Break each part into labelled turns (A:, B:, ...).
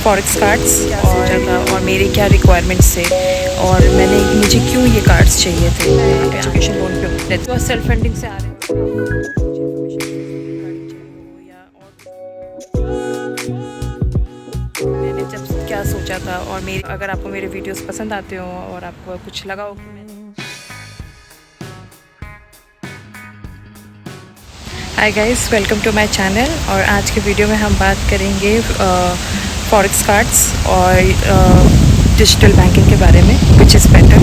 A: Forex cards और मेरे क्या रिक्वायरमेंट्स थे और मुझे क्यों ये कार्ड्स चाहिए थे एजुकेशन लोन पे तो सेल्फ फंडिंग से आ रहे हैं। मैंने जब क्या सोचा था और अगर आपको मेरे वीडियोस पसंद आते हो और आपको कुछ लगा हो कि hi guys, welcome to my channel. और आज के वीडियो में हम बात करेंगे फॉरेक्स कार्ड्स और डिजिटल बैंकिंग के बारे में, विच इज़ बेटर।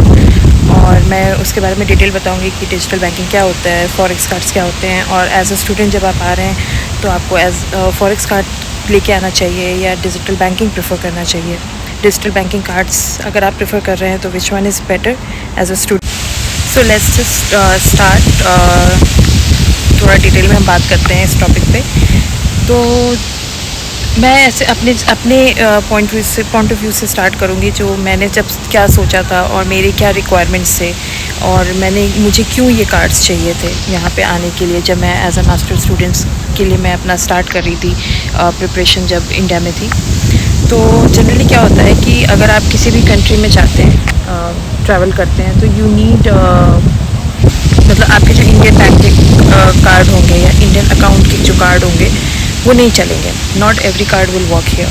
A: और मैं उसके बारे में डिटेल बताऊंगी कि डिजिटल बैंकिंग क्या होता है, फॉरेक्स कार्ड्स क्या होते हैं, और एज अ स्टूडेंट जब आप आ रहे हैं तो आपको एज फॉरेक्स कार्ड लेके आना चाहिए या डिजिटल बैंकिंग प्रेफर करना चाहिए। डिजिटल बैंकिंग कार्ड्स अगर आप प्रेफर कर रहे हैं तो which one is better as a student. So let's just start. थोड़ा डिटेल में हम बात करते हैं इस टॉपिक पे। तो मैं ऐसे अपने पॉइंट ऑफ व्यू से स्टार्ट करूँगी, जो मैंने जब क्या सोचा था और मेरे क्या रिक्वायरमेंट्स थे और मुझे क्यों ये कार्ड्स चाहिए थे यहाँ पे आने के लिए, जब मैं एज अ मास्टर स्टूडेंट्स के लिए मैं अपना स्टार्ट कर रही थी प्रिपरेशन जब इंडिया में थी। तो जनरली क्या होता है कि अगर आप किसी भी कंट्री में जाते हैं, ट्रैवल करते हैं, तो यू नीड मतलब आपके जो इंडियन बैंक के कार्ड होंगे या इंडियन अकाउंट के जो कार्ड होंगे वो नहीं चलेंगे। Not every card will work here.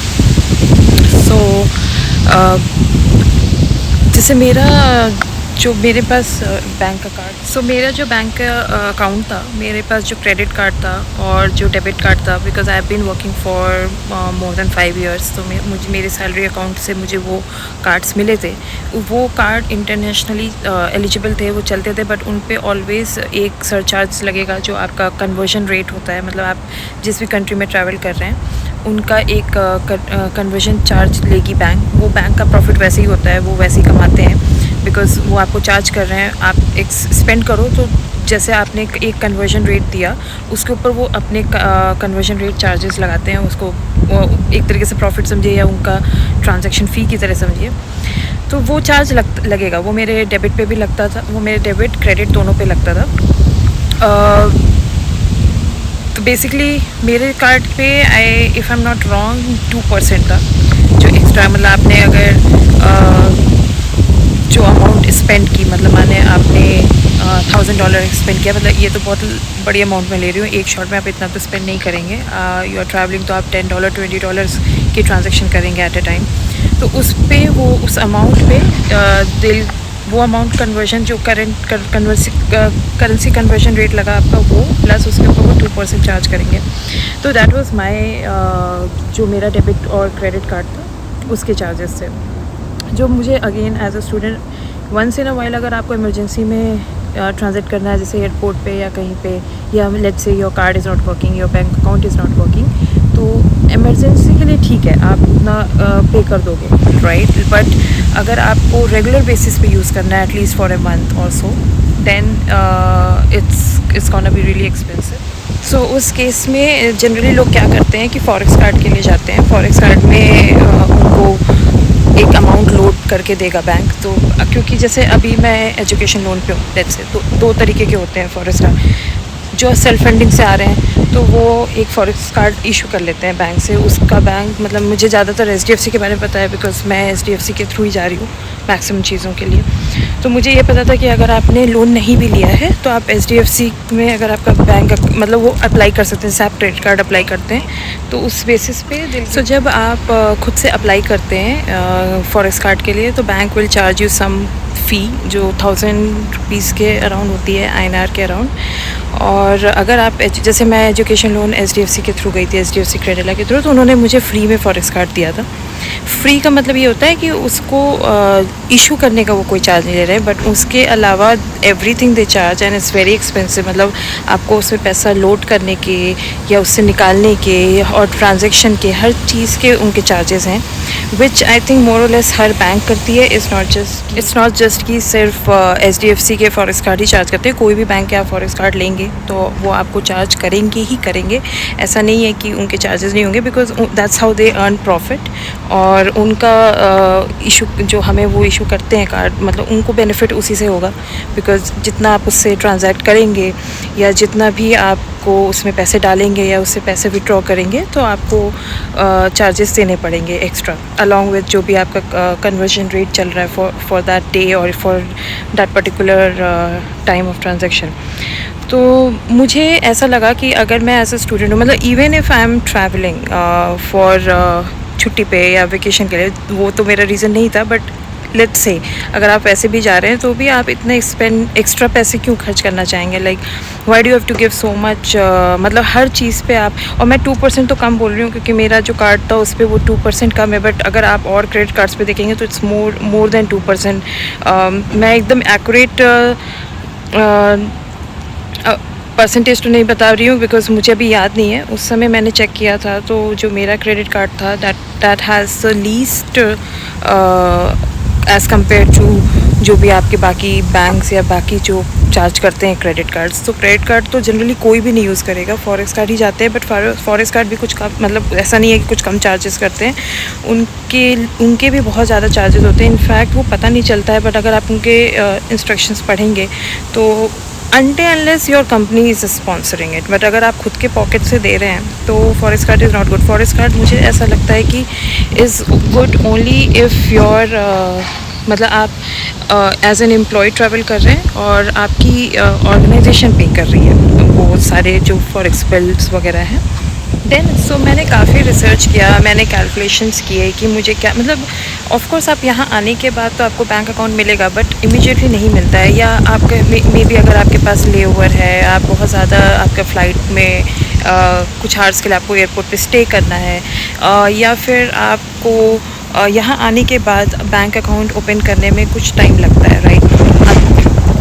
A: So जैसे मेरे पास बैंक का कार्ड, मेरा जो बैंक का अकाउंट था, मेरे पास जो क्रेडिट कार्ड था और जो डेबिट कार्ड था, because I have been working for more than 5 years, तो मुझे मेरे सैलरी अकाउंट से मुझे वो कार्ड्स मिले थे। वो कार्ड इंटरनेशनली एलिजिबल थे, वो चलते थे, बट उन पे ऑलवेज़ एक सरचार्ज लगेगा जो आपका कन्वर्जन रेट होता है। मतलब आप जिस भी कंट्री में ट्रैवल कर रहे हैं उनका एक कन्वर्जन चार्ज लेगी बैंक। वो बैंक का प्रॉफिट वैसे ही होता है, वो वैसे ही कमाते हैं, बिकॉज़ वो आपको चार्ज कर रहे हैं। आप एक स्पेंड करो तो जैसे आपने एक कन्वर्जन रेट दिया, उसके ऊपर वो अपने कन्वर्जन रेट चार्जेस लगाते हैं। उसको वो एक तरीके से प्रॉफिट समझिए या उनका ट्रांजैक्शन फ़ी की तरह समझिए। तो वो चार्ज लगेगा। वो मेरे डेबिट पे भी लगता था, वो मेरे डेबिट क्रेडिट दोनों पे लगता था। तो बेसिकली मेरे कार्ड पे if I am not wrong 2% था जो एक्स्ट्रा, मतलब आपने अगर जो अमाउंट स्पेंड की, मतलब माने आपने $1000 स्पेंड किया, मतलब ये तो बहुत बड़ी अमाउंट में ले रही हूँ, एक शॉट में आप इतना तो स्पेंड नहीं करेंगे। यू आर ट्रैवलिंग तो आप $10 $20 की ट्रांजैक्शन करेंगे एट ए टाइम। तो उस पे उस अमाउंट पे वो अमाउंट कन्वर्जन जो करेंसी कन्वर्जन रेट लगा आपका, वो प्लस उसके ऊपर वो 2% चार्ज करेंगे। तो दैट वाज माय जो मेरा डेबिट और क्रेडिट कार्ड था उसके चार्जेस थे, जो मुझे again as a student once in a while अगर आपको इमरजेंसी में ट्रांजिट करना है, जैसे एयरपोर्ट पे या कहीं पे, या let's say your card is not working, your bank account is not working, तो इमरजेंसी के लिए ठीक है, आप उतना पे कर दोगे, राइट। बट अगर आपको रेगुलर बेसिस पे यूज़ करना है एटलीस्ट फॉर ए मंथ और so, then it's gonna be really expensive. So उस केस में जनरली लोग क्या करते हैं कि फॉरेक्स कार्ड के लिए जाते हैं। फॉरेक्स कार्ड में उनको एक अमाउंट लोड करके देगा बैंक। तो क्योंकि जैसे अभी मैं एजुकेशन लोन पे हूँ, लेट्स से, तो 2 तरीके के होते हैं फॉरेक्स कार्ड। जो सेल्फ फंडिंग से आ रहे हैं तो वो एक फॉरेक्स कार्ड इशू कर लेते हैं बैंक से। उसका बैंक, मतलब मुझे ज़्यादातर HDFC के बारे में पता है, बिकॉज मैं HDFC के थ्रू ही जा रही हूँ मैक्सिमम चीज़ों के लिए। तो मुझे ये पता था कि अगर आपने लोन नहीं भी लिया है तो आप HDFC में अगर आपका बैंक, मतलब वो अप्लाई कर सकते हैं, जैसे आप क्रेडिट कार्ड अप्लाई करते हैं तो उस बेसिस पे। सो जब आप खुद से अप्लाई करते हैं फॉरेक्स कार्ड के लिए, तो bank will charge you some fee जो 1000 रुपीज़ के अराउंड होती है, INR के अराउंड। और अगर आप जैसे मैं एजुकेशन लोन HDFC के थ्रू गई थी, HDFC क्रेडिला के थ्रू, तो उन्होंने मुझे फ्री में फॉरेक्स कार्ड दिया था। फ्री का मतलब ये होता है कि उसको इशू करने का वो कोई चार्ज नहीं ले रहे, बट उसके अलावा everything they charge and it's very expensive. मतलब आपको उसमें पैसा लोड करने के या उससे निकालने के और ट्रांजैक्शन के, हर चीज़ के उनके चार्जेस हैं। विच आई थिंक मोर और लेस हर बैंक करती है। इट्स नॉट जस्ट कि सिर्फ HDFC के फॉरेक्स कार्ड ही चार्ज करते हैं। कोई भी बैंक के आप फॉरेक्स कार्ड लेंगे तो वो आपको चार्ज करेंगे ही करेंगे। ऐसा नहीं है कि उनके चार्जेस नहीं होंगे, because that's how they earn profit. और उनका इशू जो हमें वो इशू करते हैं कार्ड, मतलब उनको बेनिफिट उसी से होगा, बिकॉज जितना आप उससे ट्रांजैक्ट करेंगे या जितना भी आपको उसमें पैसे डालेंगे या उससे पैसे विड्रॉ करेंगे तो आपको चार्जेस देने पड़ेंगे एक्स्ट्रा, अलॉन्ग विथ जो भी आपका कन्वर्जन रेट चल रहा है फॉर दैट डे और for that particular time of transaction. तो मुझे ऐसा लगा कि अगर मैं एज अ स्टूडेंट हूँ, मतलब even if I am travelling for छुट्टी पे या वेकेशन के लिए, वो तो मेरा रीज़न नहीं था, बट लेट्स से अगर आप वैसे भी जा रहे हैं तो भी आप इतने एक्स्ट्रा पैसे क्यों खर्च करना चाहेंगे? Like why do have to give so much? मतलब हर चीज़ पे आप, और मैं 2% तो कम बोल रही हूँ क्योंकि मेरा जो कार्ड था उस पर वो 2% कम है, बट अगर आप और क्रेडिट कार्ड्स पे देखेंगे तो इट्स मोर देन 2%। मैं एकदम एक्यूरेट परसेंटेज तो नहीं बता रही हूँ बिकॉज मुझे अभी याद नहीं है। उस समय मैंने चेक किया था तो जो मेरा क्रेडिट कार्ड था that has the least as compare to जो भी आपके बाकी बैंक्स या बाकी जो चार्ज करते हैं क्रेडिट कार्ड्स। तो क्रेडिट कार्ड तो जनरली कोई भी नहीं यूज़ करेगा, फॉरेक्स कार्ड ही जाते हैं, बट फॉरेक्स कार्ड भी कुछ कम, मतलब ऐसा नहीं है कि कुछ कम चार्जेस करते हैं, उनके भी बहुत ज़्यादा चार्जेस होते हैं। इनफैक्ट वो पता नहीं चलता है, बट अगर आप उनके इंस्ट्रक्शंस पढ़ेंगे तो until unless your company is sponsoring it, but अगर आप खुद के पॉकेट से दे रहे हैं तो forex card is not good. Forex card मुझे ऐसा लगता है कि is good only if your मतलब आप एज एन एम्प्लॉय ट्रैवल कर रहे हैं और आपकी ऑर्गेनाइजेशन पे कर रही है वो सारे जो फॉरेक्स बिल्स वगैरह हैं। देन सो मैंने काफ़ी रिसर्च किया, मैंने कैलकुलेशंस किए कि मुझे क्या, मतलब ऑफ कोर्स आप यहाँ आने के बाद तो आपको बैंक अकाउंट मिलेगा, बट इमीडिएटली नहीं मिलता है, या आपका मे बी अगर आपके पास ले ओवर है, आप बहुत ज़्यादा आपका फ़्लाइट में कुछ आवर्स के लिए आपको एयरपोर्ट पे स्टे करना है, या फिर आपको यहाँ आने के बाद बैंक अकाउंट ओपन करने में कुछ टाइम लगता है, राइट?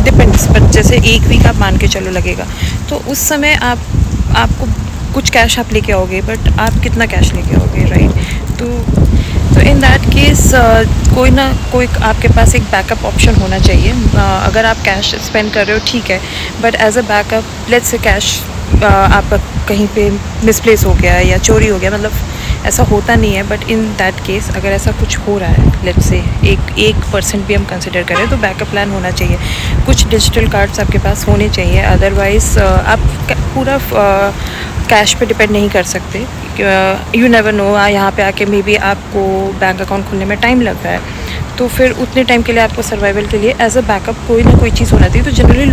A: डिपेंड्स, बट जैसे 1 वीक आप मान के चलो लगेगा, तो उस समय आपको कुछ कैश आप लेके आओगे, बट आप कितना कैश लेके आओगे, राइट? तो इन दैट केस कोई ना कोई आपके पास एक बैकअप ऑप्शन होना चाहिए। अगर आप कैश स्पेंड कर रहे हो ठीक है, but as a backup let's say cash आपका कहीं पे मिसप्लेस हो गया या चोरी हो गया, मतलब ऐसा होता नहीं है, बट इन दैट केस अगर ऐसा कुछ हो रहा है, लेट्स से 1% भी हम कंसिडर करें तो बैकअप प्लान होना चाहिए। कुछ डिजिटल कार्ड्स आपके पास होने चाहिए, अदरवाइज़ आप पूरा कैश पे डिपेंड नहीं कर सकते। यू नेवर नो, यहाँ पे आके मे बी आपको बैंक अकाउंट खुलने में टाइम लग रहा है, तो फिर उतने टाइम के लिए आपको सर्वाइवल के लिए एज अ बैकअप कोई ना कोई चीज़ होना चाहिए। तो जनरली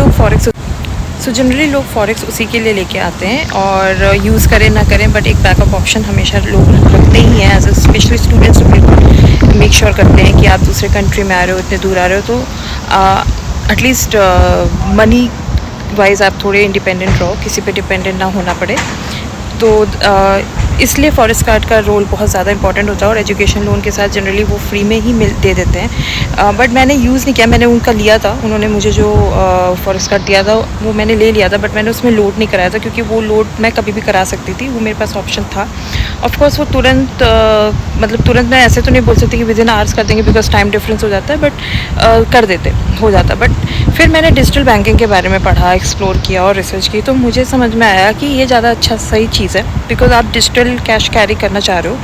A: लोग फॉरेक्स उसी के लिए लेके आते हैं, और यूज़ करें ना करें बट एक बैकअप ऑप्शन हमेशा लोग रखते ही हैं। एज अ स्पेशली स्टूडेंट्स तो बिल्कुल मेक श्योर करते हैं कि आप दूसरे कंट्री में आ रहे हो, इतने दूर आ रहे हो, तो एटलीस्ट मनी वाइज आप थोड़े इंडिपेंडेंट रहो, किसी पे डिपेंडेंट ना होना पड़े। तो इसलिए फॉरेक्स कार्ड का रोल बहुत ज़्यादा इंपॉर्टेंट होता है, और एजुकेशन लोन के साथ जनरली वो फ्री में ही दे देते हैं। बट मैंने यूज़ नहीं किया, मैंने उनका लिया था, उन्होंने मुझे जो फॉरेक्स कार्ड दिया था वो मैंने ले लिया था, बट मैंने उसमें लोड नहीं कराया था, क्योंकि वो लोड मैं कभी भी करा सकती थी, वो मेरे पास ऑप्शन था। ऑफकोर्स वो तुरंत मैं ऐसे तो नहीं बोल सकती कि विद इन आवर्स कर देंगे, बिकॉज टाइम डिफरेंस हो जाता है, बट कर देते हो जाता। बट फिर मैंने डिजिटल बैंकिंग के बारे में पढ़ा, एक्सप्लोर किया और रिसर्च की, तो मुझे समझ में आया कि ये ज़्यादा अच्छा सही चीज़ है, बिकॉज आप डिजिटल कैश कैरी करना चाह रहे हो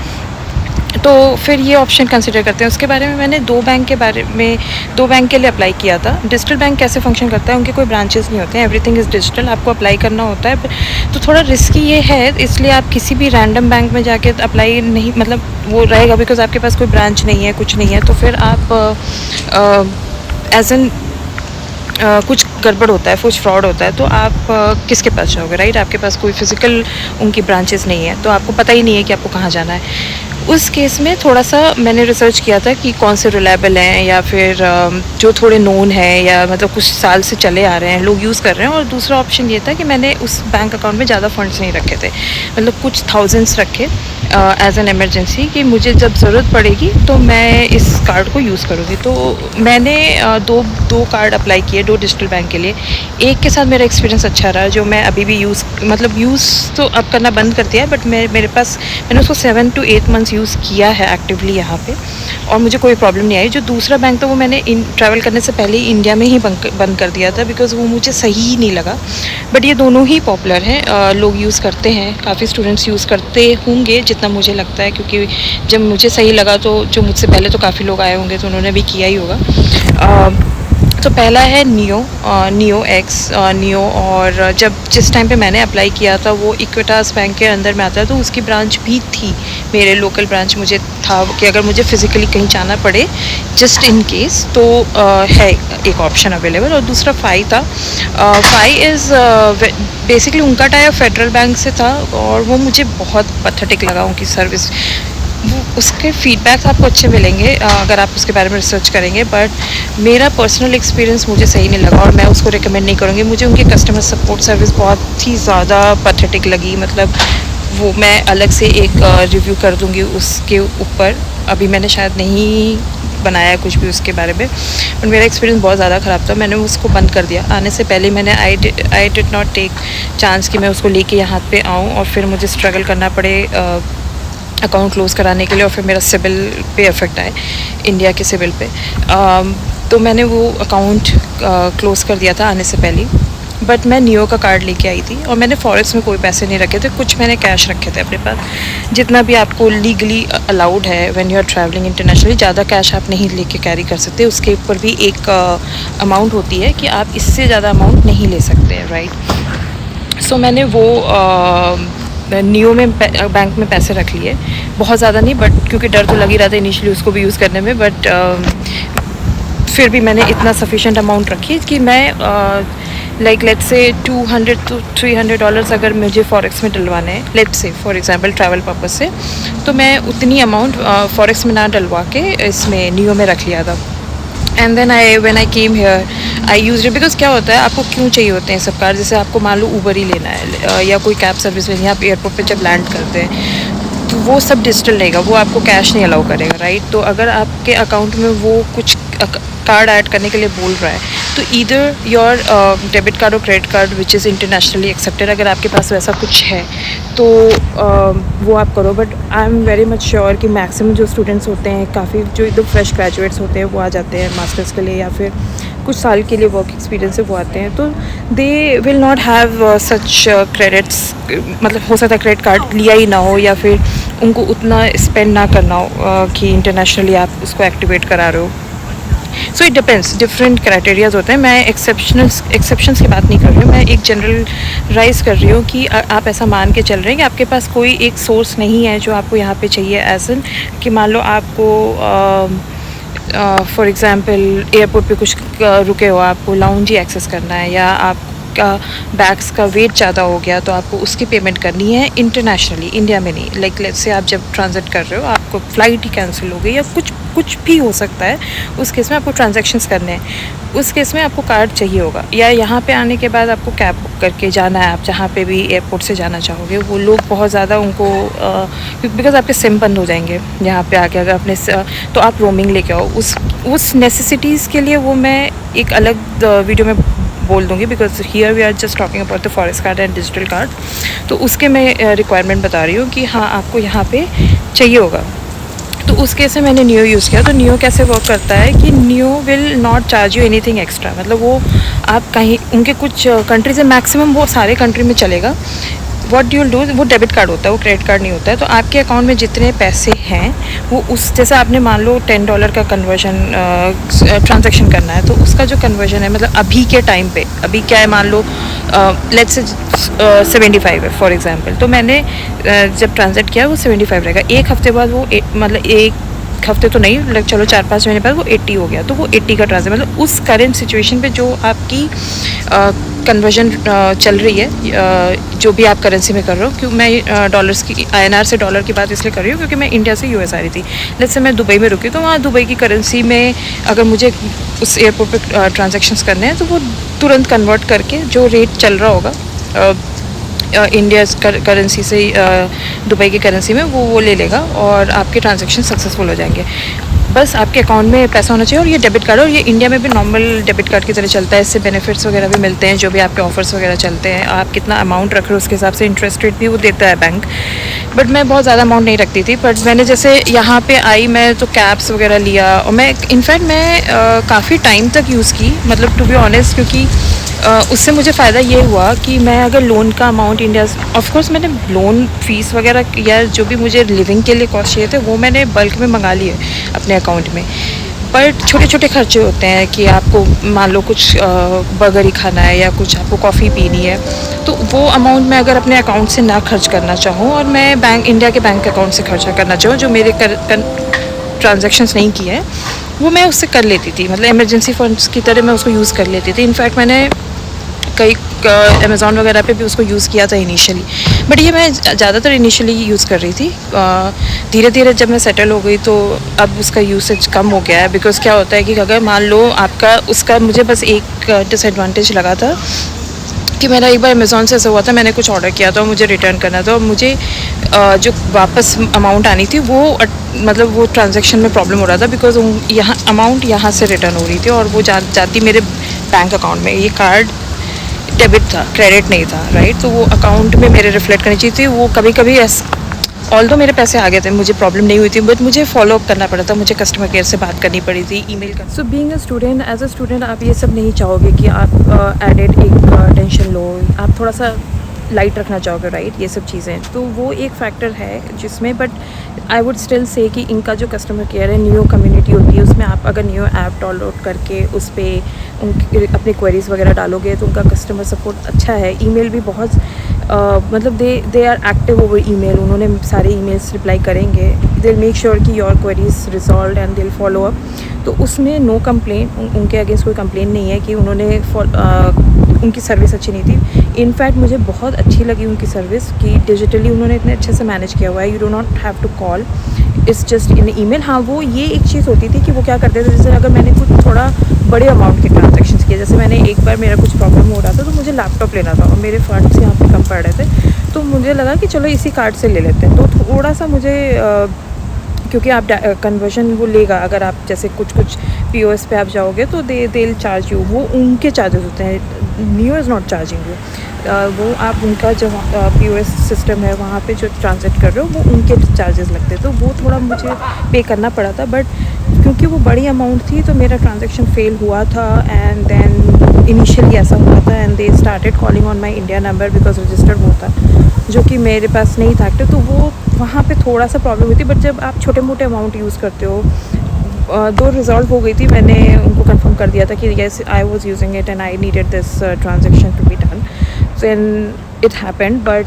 A: तो फिर ये ऑप्शन कंसिडर करते हैं। उसके बारे में मैंने 2 बैंक के लिए अप्लाई किया था। डिजिटल बैंक कैसे फंक्शन करता है, उनके कोई ब्रांचेस नहीं होते हैं, एवरीथिंग इज़ डिजिटल, आपको अप्लाई करना होता है। तो थोड़ा रिस्की ये है, इसलिए आप किसी भी रैंडम बैंक में जाके अप्लाई नहीं, मतलब वो रहेगा, बिकॉज आपके पास कोई ब्रांच नहीं है, कुछ नहीं है, तो फिर आप एज एन कुछ गड़बड़ होता है, कुछ फ्रॉड होता है, तो आप किसके पास जाओगे, राइट? आपके पास कोई फिज़िकल उनकी ब्रांचेस नहीं है, तो आपको पता ही नहीं है कि आपको कहाँ जाना है। उस केस में थोड़ा सा मैंने रिसर्च किया था कि कौन से रिलायबल हैं, या फिर जो थोड़े नोन है, या मतलब कुछ साल से चले आ रहे हैं, लोग यूज़ कर रहे हैं। और दूसरा ऑप्शन ये था कि मैंने उस बैंक अकाउंट में ज़्यादा फंड्स नहीं रखे थे, मतलब कुछ थाउजेंड्स रखे एज एन एमरजेंसी, कि मुझे जब ज़रूरत पड़ेगी तो मैं इस कार्ड को यूज़ करूँगी। तो मैंने दो कार्ड अप्लाई किए, 2 डिजिटल बैंक के लिए। एक के साथ मेरा एक्सपीरियंस अच्छा रहा, जो मैं अभी भी यूज़ तो अब करना बंद कर दिया है, बट मैंने उसको 7 to 8 मंथ्स इंश्योरेंस यूज़ किया है एक्टिवली यहाँ पे और मुझे कोई प्रॉब्लम नहीं आई। जो दूसरा बैंक था वो मैंने ट्रैवल करने से पहले ही इंडिया में ही बंद कर दिया था बिकॉज़ वो मुझे सही नहीं लगा। बट ये दोनों ही पॉपुलर हैं, लोग यूज़ करते हैं, काफ़ी स्टूडेंट्स यूज़ करते होंगे जितना मुझे लगता है, क्योंकि जब मुझे सही लगा तो जो मुझसे पहले तो काफ़ी लोग आए होंगे तो उन्होंने भी किया ही होगा। तो पहला है नियो एक्स नियो, और जिस टाइम पे मैंने अप्लाई किया था वो इक्विटास बैंक के अंदर में आता है, तो उसकी ब्रांच भी थी, मेरे लोकल ब्रांच मुझे था कि अगर मुझे फ़िज़िकली कहीं जाना पड़े जस्ट इन केस तो है एक ऑप्शन अवेलेबल। और दूसरा फाई था। फाई इज़ बेसिकली उनका टाइप फेडरल बैंक से था और वो मुझे बहुत पैथेटिक लगा उनकी सर्विस। उसके फीडबैक्स आपको अच्छे मिलेंगे अगर आप उसके बारे में रिसर्च करेंगे, बट मेरा पर्सनल एक्सपीरियंस मुझे सही नहीं लगा और मैं उसको रिकमेंड नहीं करूँगी। मुझे उनकी कस्टमर सपोर्ट सर्विस बहुत ही ज़्यादा पैथेटिक लगी, मतलब वो मैं अलग से एक रिव्यू कर दूँगी उसके ऊपर। अभी मैंने शायद नहीं बनाया कुछ भी उसके बारे में, बट मेरा एक्सपीरियंस बहुत ज़्यादा ख़राब था। मैंने उसको बंद कर दिया आने से पहले। मैंने I did not take chance कि मैं उसको लेके यहाँ पे आऊँ और फिर मुझे स्ट्रगल करना पड़े अकाउंट क्लोज़ कराने के लिए और फिर मेरा सिबिल पे इफ़ेक्ट आए, इंडिया के सिबिल पे। तो मैंने वो अकाउंट क्लोज़ कर दिया था आने से पहले। बट मैं नियो का कार्ड लेके आई थी और मैंने फॉरेक्स में कोई पैसे नहीं रखे थे, कुछ मैंने कैश रखे थे अपने पास, जितना भी आपको लीगली अलाउड है when you are travelling internationally. ज़्यादा कैश आप नहीं लेके कैरी कर सकते, उसके ऊपर भी एक अमाउंट होती है कि आप इससे ज़्यादा अमाउंट नहीं ले सकते, राइट। सो मैंने वो नियो में बैंक में पैसे रख लिए, बहुत ज़्यादा नहीं, बट क्योंकि डर तो लग ही रहा था इनिशियली उसको भी यूज़ करने में, बट फिर भी मैंने इतना सफिशेंट अमाउंट रखी कि मैं लाइक लेट्स से $200 to $300 अगर मुझे फॉरेक्स में डलवाने हैं, let's say for example travel purpose से, तो मैं उतनी अमाउंट फॉरेक्स में ना डलवा के इसमें नियो में रख लिया था। And then when I came here I use it, because क्या होता है आपको क्यों चाहिए होते हैं सब कार। जैसे आपको मान लो ऊबर ही लेना है या कोई कैब सर्विस लेनी है, आप एयरपोर्ट पे जब लैंड करते हैं तो वो सब डिजिटल रहेगा, वो आपको कैश नहीं अलाउ करेगा, राइट। तो अगर आपके अकाउंट में वो कुछ कार्ड ऐड करने के लिए बोल रहा है तो ईदर योर डेबिट कार्ड और credit card which is internationally accepted, अगर आपके पास वैसा कुछ है तो वो आप करो। But I am very much sure कि मैक्सिमम जो स्टूडेंट्स होते हैं, काफ़ी जो एकदम फ्रेश ग्रेजुएट्स होते हैं, वो आ जाते हैं मास्टर्स के लिए या फिर कुछ साल के लिए वर्क एक्सपीरियंस से वो आते हैं, तो they will not have such credits. मतलब हो सकता है क्रेडिट कार्ड लिया ही ना हो या फिर उनको उतना स्पेंड ना करना हो कि इंटरनेशनली आप उसको एक्टिवेट करा रहे हो। So it depends, different criterias होते हैं। मैं एक्सेप्शंस की बात नहीं कर रही हूँ, मैं एक जनरलाइज कर रही हूँ कि आप ऐसा मान के चल रहे हैं कि आपके पास कोई एक सोर्स नहीं है जो आपको यहाँ पे चाहिए, एज इन कि मान लो आपको फॉर एग्ज़ाम्पल एयरपोर्ट पे कुछ रुके हो, आपको लाउंज ही एक्सेस करना है या आपका बैग्स का वेट ज़्यादा हो गया तो आपको उसकी पेमेंट करनी है इंटरनेशनली, इंडिया में नहीं। लाइक लेट्स से आप जब ट्रांजिट कर रहे हो, आपको फ़्लाइट ही कैंसिल हो गई या कुछ भी हो सकता है, उस केस में आपको ट्रांजैक्शंस करने हैं, उस केस में आपको कार्ड चाहिए होगा। या यहाँ पे आने के बाद आपको कैब बुक करके जाना है, आप जहाँ पे भी एयरपोर्ट से जाना चाहोगे। वो लोग बहुत ज़्यादा उनको बिकॉज आपके सिम बंद हो जाएंगे यहाँ पे आके, अगर अपने तो आप रोमिंग लेके आओ। उस नेसेसिटीज़ के लिए वो मैं एक अलग वीडियो में बोल दूँगी, because here we are just talking about the forest card and digital card. तो उसके मैं रिक्वायरमेंट बता रही हूँ कि हाँ आपको यहाँ पे चाहिए होगा। तो उस केस में मैंने नियो यूज़ किया। तो नियो कैसे वर्क करता है कि neo will not charge you anything extra. मतलब वो आप कहीं उनके कुछ कंट्रीज में, मैक्सिमम वो सारे कंट्री में चलेगा। व्हाट यू विल डू, वो डेबिट कार्ड होता है, वो क्रेडिट कार्ड नहीं होता है। तो आपके अकाउंट में जितने पैसे हैं वो उस, जैसे आपने मान लो $10 का कन्वर्जन ट्रांजैक्शन करना है, तो उसका जो कन्वर्जन है, मतलब अभी के टाइम पे, अभी क्या है मान लो लेट्स से 75 है फॉर एग्जांपल, तो मैंने जब ट्रांजेक्ट किया वो 75 रहेगा। एक हफ्ते बाद वो मतलब एक हफ्ते तो नहीं, मतलब चलो 4-5 महीने बाद वो 80 हो गया, तो वो 80 का ट्रांसफर, मतलब उस करेंट सिचुएशन पे जो आपकी कन्वर्जन चल रही है, जो भी आप करेंसी में कर रहे हो। क्यों मैं डॉलर्स की, INR से डॉलर की बात इसलिए कर रही हूँ क्योंकि मैं इंडिया से US आ रही थी। लेट्स से मैं दुबई में रुकी, तो वहाँ दुबई की करेंसी में अगर मुझे उस एयरपोर्ट पे ट्रांजैक्शंस करने हैं तो वो तुरंत कन्वर्ट करके जो रेट चल रहा होगा इंडिया करेंसी से दुबई की करेंसी में, वो ले लेगा और आपके ट्रांजैक्शन सक्सेसफुल हो जाएंगे। बस आपके अकाउंट में पैसा होना चाहिए और ये डेबिट कार्ड, और ये इंडिया में भी नॉर्मल डेबिट कार्ड की तरह चलता है। इससे बेनिफिट्स वगैरह भी मिलते हैं, जो भी आपके ऑफर्स वगैरह चलते हैं, आप कितना अमाउंट रख रहे हो उसके हिसाब से इंटरेस्ट रेट भी वो देता है बैंक। बट मैं बहुत ज़्यादा अमाउंट नहीं रखती थी, बट मैंने जैसे यहाँ पे आई मैं तो कैब्स वगैरह लिया, और मैं इनफैक्ट मैं काफ़ी टाइम तक यूज़ की, मतलब टू बी ऑनेस्ट, क्योंकि उससे मुझे फ़ायदा ये हुआ कि मैं अगर लोन का अमाउंट इंडिया, ऑफ कोर्स मैंने लोन फीस वगैरह या जो भी मुझे लिविंग के लिए कॉस्ट चाहिए थे वो मैंने बल्क में मंगा लिए अपने अकाउंट में। बट छोटे छोटे खर्चे होते हैं कि आपको मान लो कुछ बर्गर ही खाना है या कुछ आपको कॉफ़ी पीनी है, तो वो अमाउंट मैं अगर अपने अकाउंट से ना खर्च करना चाहूँ और मैं इंडिया के बैंक अकाउंट से खर्चा करना चाहूँ, जो मेरे ट्रांजेक्शन्स नहीं किए हैं, वो मैं उससे कर लेती थी, मतलब इमरजेंसी फंड्स की तरह मैं उसको यूज़ कर लेती थी। इनफैक्ट मैंने कई अमेज़ॉन वगैरह पे भी उसको यूज़ किया था इनिशियली, बट ये मैं ज़्यादातर इनिशियली यूज़ कर रही थी। धीरे धीरे जब मैं सेटल हो गई तो अब उसका यूसेज कम हो गया है, बिकॉज़ क्या होता है कि अगर मान लो आपका उसका, मुझे बस एक डिसएडवांटेज लगा था कि मेरा एक बार अमेज़ॉन से ऐसा हुआ था, मैंने कुछ ऑर्डर किया था और मुझे रिटर्न करना था, और मुझे जो वापस अमाउंट आनी थी वो मतलब वो ट्रांजैक्शन में प्रॉब्लम हो रहा था, बिकॉज़ यहाँ अमाउंट यहाँ से रिटर्न हो रही थी और वो जाती मेरे बैंक अकाउंट में। ये कार्ड डेबिट था, क्रेडिट नहीं था, राइट? तो वो अकाउंट में मेरे रिफ्लेक्ट करनी चाहिए थी। वो कभी कभी ऑल्दो मेरे पैसे आ गए थे, मुझे प्रॉब्लम नहीं हुई थी, बट मुझे फॉलो अप करना पड़ा था, मुझे कस्टमर केयर से बात करनी पड़ी थी, ईमेल कर। So being a student, as a student आप ये सब नहीं चाहोगे कि आप एडेड एक टेंशन लो, आप थोड़ा सा लाइट रखना चाहोगे, राइट? ये सब चीज़ें, तो वो एक फैक्टर है जिसमें, but I would still say कि इनका जो कस्टमर केयर है, न्यू कम्युनिटी होती है, उसमें आप अगर न्यू ऐप डाउनलोड करके उस पर उनकी अपनी क्वेरीज़ वगैरह डालोगे तो उनका कस्टमर सपोर्ट अच्छा है। ईमेल भी बहुत मतलब they are active over email, उन्होंने सारे ईमेल्स रिप्लाई करेंगे, दे मेक श्योर कि your queries resolve and they follow up. तो उसमें नो कंप्लेन, उनके अगेंस्ट कोई कंप्लेन नहीं है कि उन्होंने उनकी सर्विस अच्छी नहीं थी। इनफैक्ट मुझे बहुत अच्छी लगी उनकी सर्विस कि डिजिटली उन्होंने इतने अच्छे से मैनेज किया हुआ है, you do not have to call, it's just in email. हाँ, वो ये एक चीज़ होती थी कि वो क्या करते थे, जैसे अगर मैंने कुछ थोड़ा बड़े अमाउंट के ट्रांजेक्शन किए, जैसे मैंने एक बार मेरा कुछ प्रॉब्लम हो रहा था तो मुझे लैपटॉप लेना था और मेरे फंड्स यहाँ पे कम पड़ रहे थे, तो मुझे लगा कि चलो इसी कार्ड से ले लेते हैं। तो थोड़ा सा मुझे क्योंकि आप कन्वर्जन वो लेगा, अगर आप जैसे कुछ POS पे आप जाओगे तो दे चार्ज यू, वो उनके चार्जेस होते हैं, new is not charging you. वो आप उनका जो POS सिस्टम है वहाँ पे जो ट्रांजेक्ट कर रहे हो वो उनके चार्जेस लगते हैं, तो वो थोड़ा मुझे पे करना पड़ा था। बट क्योंकि वो बड़ी अमाउंट थी तो मेरा ट्रांजेक्शन फेल हुआ था, एंड देन इनिशियली ऐसा हुआ था, and they started calling on my India number because registered वो था, जो कि मेरे पास नहीं था एक्टिव, तो वो वहाँ पे थोड़ा सा प्रॉब्लम हुई थी। बट जब आप छोटे मोटे अमाउंट यूज़ करते हो, दो रिजॉल्व हो गई थी, मैंने उनको कंफर्म कर दिया था कि yes I was using it and I needed this transaction to be done, so and it happened. But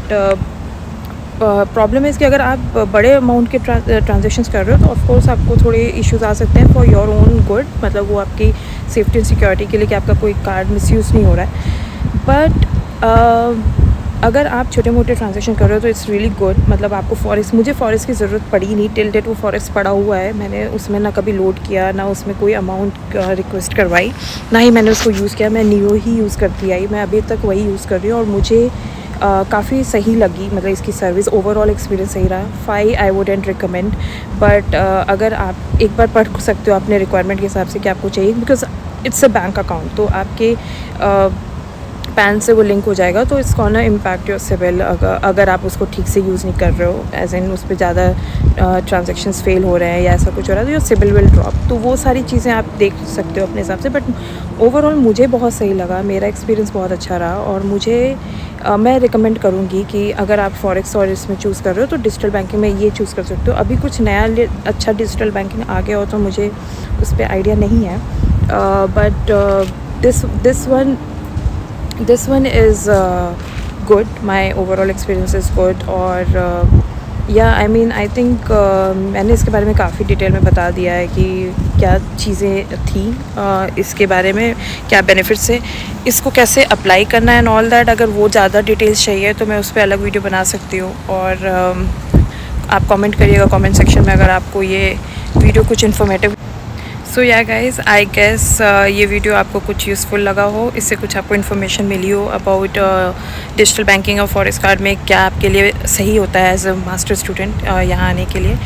A: problem है कि अगर आप बड़े अमाउंट के ट्रांजेक्शन्स कर रहे हो तो ऑफकोर्स आपको थोड़े इश्यूज आ सकते हैं फॉर योर ओन गुड, मतलब वो आपकी सेफ्टी एंड सिक्योरिटी के लिए कि आपका कोई कार्ड मिसयूज़ नहीं हो रहा है। बट अगर आप छोटे मोटे ट्रांजेक्शन कर रहे हो तो इट्स रियली गुड, मतलब आपको फॉरेक्स, मुझे फॉरेक्स की ज़रूरत पड़ी नहीं, टिल डेट वो फॉरेक्स पड़ा हुआ है, मैंने उसमें ना कभी लोड किया, ना उसमें कोई अमाउंट रिक्वेस्ट करवाई, ना ही मैंने उसको यूज़ किया, मैं नियो ही यूज़ करती आई, मैं अभी तक वही यूज़ कर रही हूँ और मुझे काफ़ी सही लगी, मतलब इसकी सर्विस ओवरऑल एक्सपीरियंस सही रहा। 5 आई वुडेंट रिकमेंड, बट अगर आप एक बार पढ़ सकते हो अपने रिक्वायरमेंट के हिसाब से कि आपको चाहिए, because it's a bank account, तो आपके पैन से वो लिंक हो जाएगा, तो it's gonna impact your civil अगर आप उसको ठीक से यूज़ नहीं कर रहे हो, एज इन उस पर ज़्यादा ट्रांजेक्शन्स फेल हो रहे हैं या ऐसा कुछ हो रहा है, तो योर सिविल विल ड्रॉप। तो वो सारी चीज़ें आप देख सकते हो अपने हिसाब से, बट ओवरऑल मुझे बहुत सही लगा, मेरा एक्सपीरियंस बहुत अच्छा रहा, और मुझे मैं रिकमेंड करूँगी कि अगर आप फॉरेक्स और इसमें चूज़ कर रहे हो तो डिजिटल बैंकिंग में ये चूज़ कर सकते हो। अभी कुछ नया अच्छा डिजिटल बैंकिंग आ गया हो तो मुझे उस पर आइडिया नहीं है, but this one is good, my overall experience is good, और yeah, I mean I think मैंने इसके बारे में काफ़ी डिटेल में बता दिया है कि क्या चीज़ें थी इसके बारे में, क्या बेनिफिट्स है, इसको कैसे अप्लाई करना है एंड ऑल दैट। अगर वो ज़्यादा डिटेल्स चाहिए तो मैं उस पर अलग वीडियो बना सकती हूँ, और आप कमेंट करिएगा कमेंट सेक्शन में अगर आपको ये वीडियो कुछ इन्फॉर्मेटिव। सो या गाइज़, आई गेस ये वीडियो आपको कुछ यूज़फुल लगा हो, इससे कुछ आपको इन्फॉर्मेशन मिली हो अबाउट डिजिटल बैंकिंग और फॉरेक्स कार्ड में क्या आपके लिए सही होता है एज अ मास्टर स्टूडेंट यहाँ आने के लिए।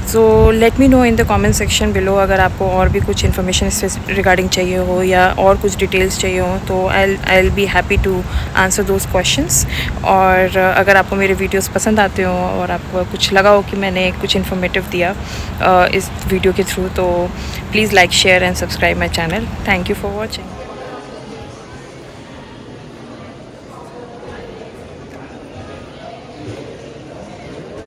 A: So let me know in the comment section below अगर आपको और भी कुछ इन्फॉर्मेशन इस रिगार्डिंग चाहिए हो या और कुछ डिटेल्स चाहिए हो, तो I will be happy to answer those questions. और अगर आपको मेरे वीडियोस पसंद आते हो और आपको कुछ लगा हो कि मैंने कुछ इन्फॉर्मेटिव दिया इस वीडियो के थ्रू, तो please like share and subscribe my channel. Thank you for watching.